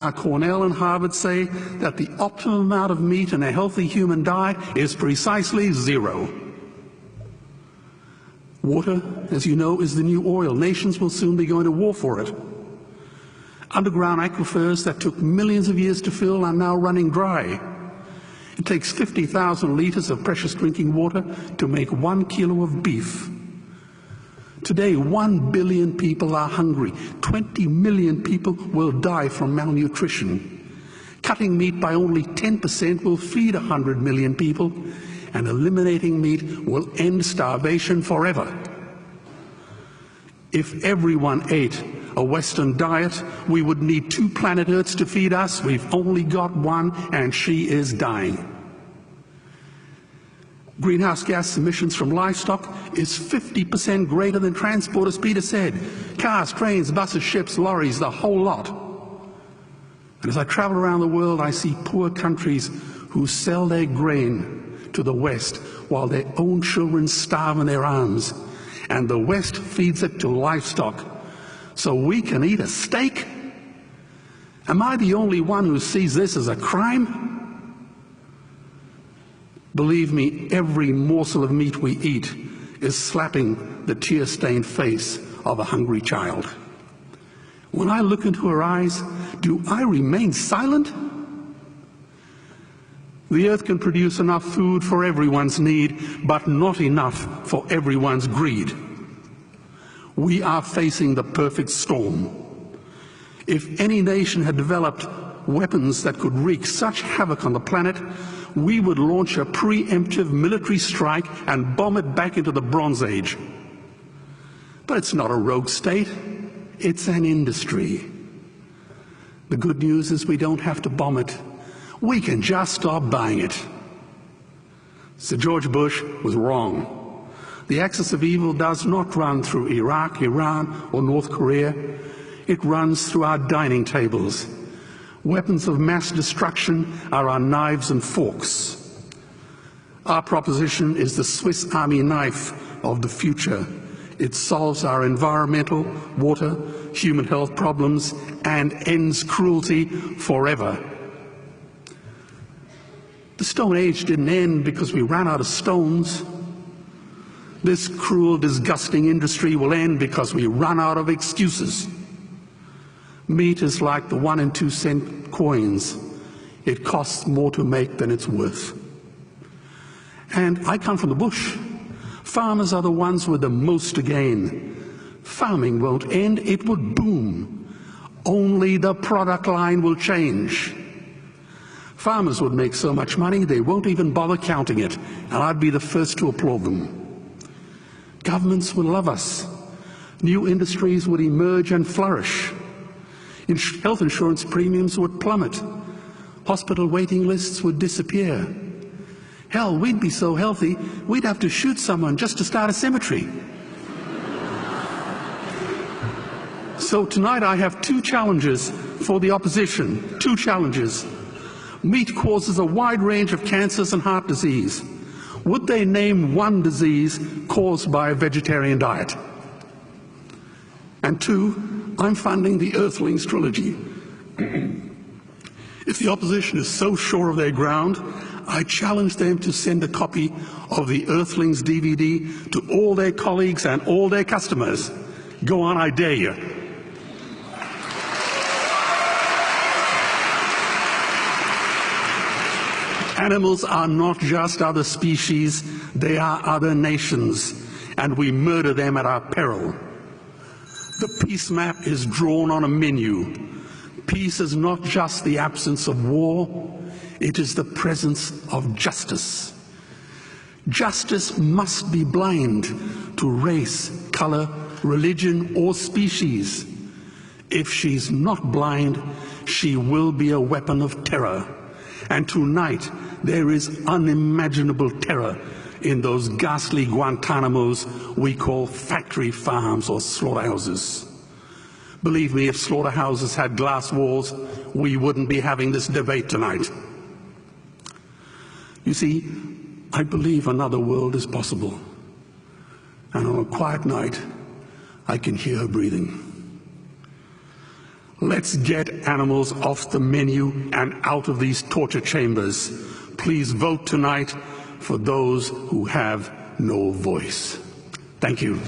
Cornell and Harvard say that the optimum amount of meat in a healthy human diet is precisely 0. Water, as you know, is the new oil. Nations will soon be going to war for it. Underground aquifers that took millions of years to fill are now running dry. It takes 50,000 liters of precious drinking water to make 1 kilo of beef. Today, 1 billion people are hungry. 20 million people will die from malnutrition. Cutting meat by only 10% will feed 100 million people, and eliminating meat will end starvation forever. If everyone ate a Western diet, we would need 2 planet Earths to feed us. We've only got one, and she is dying. Greenhouse gas emissions from livestock is 50% greater than transport, as Peter said. Cars, trains, buses, ships, lorries, the whole lot. And as I travel around the world, I see poor countries who sell their grain to the West while their own children starve in their arms. And the West feeds it to livestock so we can eat a steak? Am I the only one who sees this as a crime? Believe me, every morsel of meat we eat is slapping the tear-stained face of a hungry child. When I look into her eyes, do I remain silent? The earth can produce enough food for everyone's need, but not enough for everyone's greed. We are facing the perfect storm. If any nation had developed weapons that could wreak such havoc on the planet, we would launch a preemptive military strike and bomb it back into the Bronze Age. But it's not a rogue state, it's an industry. The good news is we don't have to bomb it. We can just stop buying it. Sir George Bush was wrong. The axis of evil does not run through Iraq, Iran, or North Korea. It runs through our dining tables. Weapons of mass destruction are our knives and forks. Our proposition is the Swiss Army knife of the future. It solves our environmental, water, human health problems and ends cruelty forever. The Stone Age didn't end because we ran out of stones. This cruel, disgusting industry will end because we run out of excuses. Meat is like the 1 and 2 cent coins. It costs more to make than it's worth. And I come from the bush. Farmers are the ones with the most to gain. Farming won't end, it would boom. Only the product line will change. Farmers would make so much money they won't even bother counting it, and I'd be the first to applaud them. Governments would love us. New industries would emerge and flourish. Health insurance premiums would plummet. Hospital waiting lists would disappear. Hell, we'd be so healthy, we'd have to shoot someone just to start a cemetery. So tonight I have 2 challenges for the opposition. 2 challenges. Meat causes a wide range of cancers and heart disease. Would they name one disease caused by a vegetarian diet? And 2, I'm funding the Earthlings trilogy. If the opposition is so sure of their ground, I challenge them to send a copy of the Earthlings DVD to all their colleagues and all their customers. Go on, I dare you. Animals are not just other species, they are other nations, and we murder them at our peril. The peace map is drawn on a menu. Peace is not just the absence of war, it is the presence of justice. Justice must be blind to race, color, religion, or species. If she's not blind, she will be a weapon of terror. And tonight, there is unimaginable terror in those ghastly Guantanamos we call factory farms or slaughterhouses. Believe me, if slaughterhouses had glass walls, we wouldn't be having this debate tonight. You see, I believe another world is possible. And on a quiet night, I can hear her breathing. Let's get animals off the menu and out of these torture chambers. Please vote tonight for those who have no voice. Thank you.